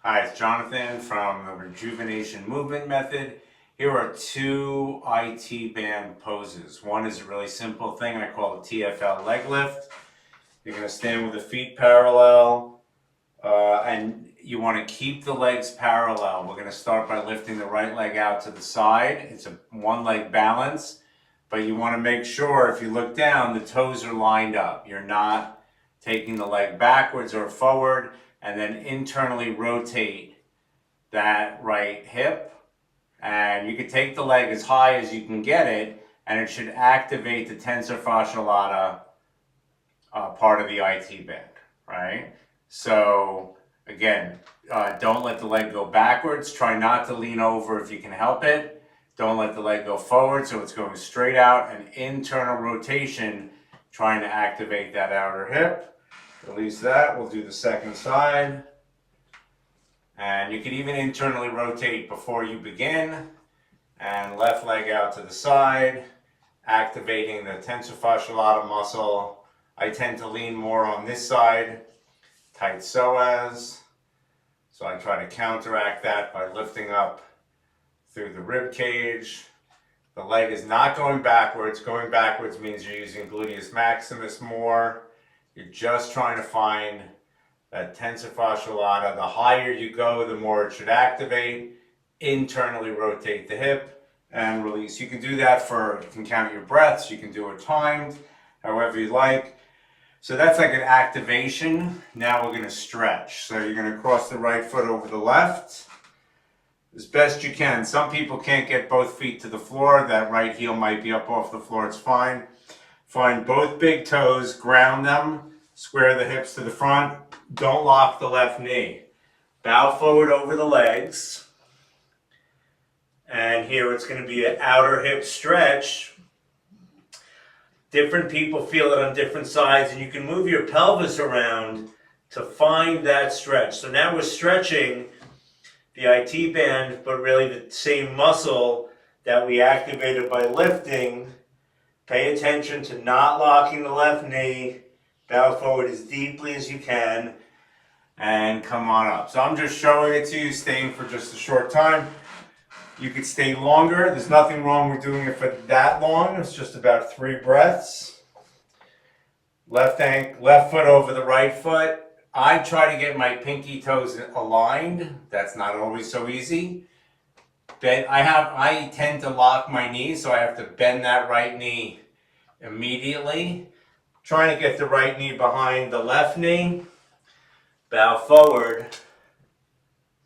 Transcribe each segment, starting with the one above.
Hi, it's Jonathan from the Rejuvenation Movement Method. Here are two IT band poses. One is a really simple thing I call the TFL leg lift. You're going to stand with the feet parallel and you want to keep the legs parallel. We're going to start by lifting the right leg out to the side. It's a one leg balance, but you want to make sure if you look down, the toes are lined up. You're not taking the leg backwards or forward, and then internally rotate that right hip. And you can take the leg as high as you can get it, and it should activate the Tensor Fascia Latae part of the IT band, right? So again, don't let the leg go backwards. Try not to lean over if you can help it. Don't let the leg go forward so it's going straight out. An internal rotation trying to activate that outer hip. Release that. We'll do the second side. And you can even internally rotate before you begin. And left leg out to the side, activating the Tensor Fascia Latae muscle. I tend to lean more on this side, tight psoas. So I try to counteract that by lifting up through the rib cage. The leg is not going backwards. Going backwards means you're using gluteus maximus more. You're just trying to find that Tensor Fascia Latae. The higher you go, the more it should activate. Internally rotate the hip and release. You can do that you can count your breaths. You can do it timed, however you like. So that's like an activation. Now we're going to stretch. So you're going to cross the right foot over the left as best you can. Some people can't get both feet to the floor. That right heel might be up off the floor. It's fine. Find both big toes, ground them, square the hips to the front. Don't lock the left knee. Bow forward over the legs. And here it's going to be an outer hip stretch. Different people feel it on different sides, and you can move your pelvis around to find that stretch. So now we're stretching the IT band, but really the same muscle that we activated by lifting. Pay attention to not locking the left knee. Bow forward as deeply as you can and come on up. So I'm just showing it to you, staying for just a short time. You could stay longer. There's nothing wrong with doing it for that long. It's just about 3 breaths. Left foot over the right foot. I try to get my pinky toes aligned. That's not always so easy. I tend to lock my knees, so I have to bend that right knee immediately. Trying to get the right knee behind the left knee. Bow forward.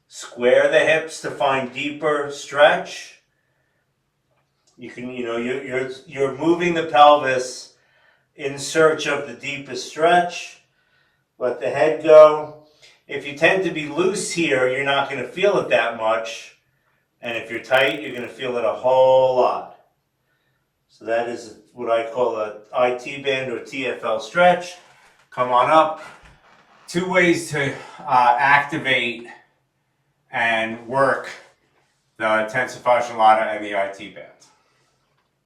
Square the hips to find deeper stretch. You can, you're moving the pelvis in search of the deepest stretch. Let the head go. If you tend to be loose here, you're not going to feel it that much. And if you're tight, you're going to feel it a whole lot. So that is what I call a IT band or TFL stretch. Come on up. 2 ways to activate and work the Tensor Fascia Latae and the IT band.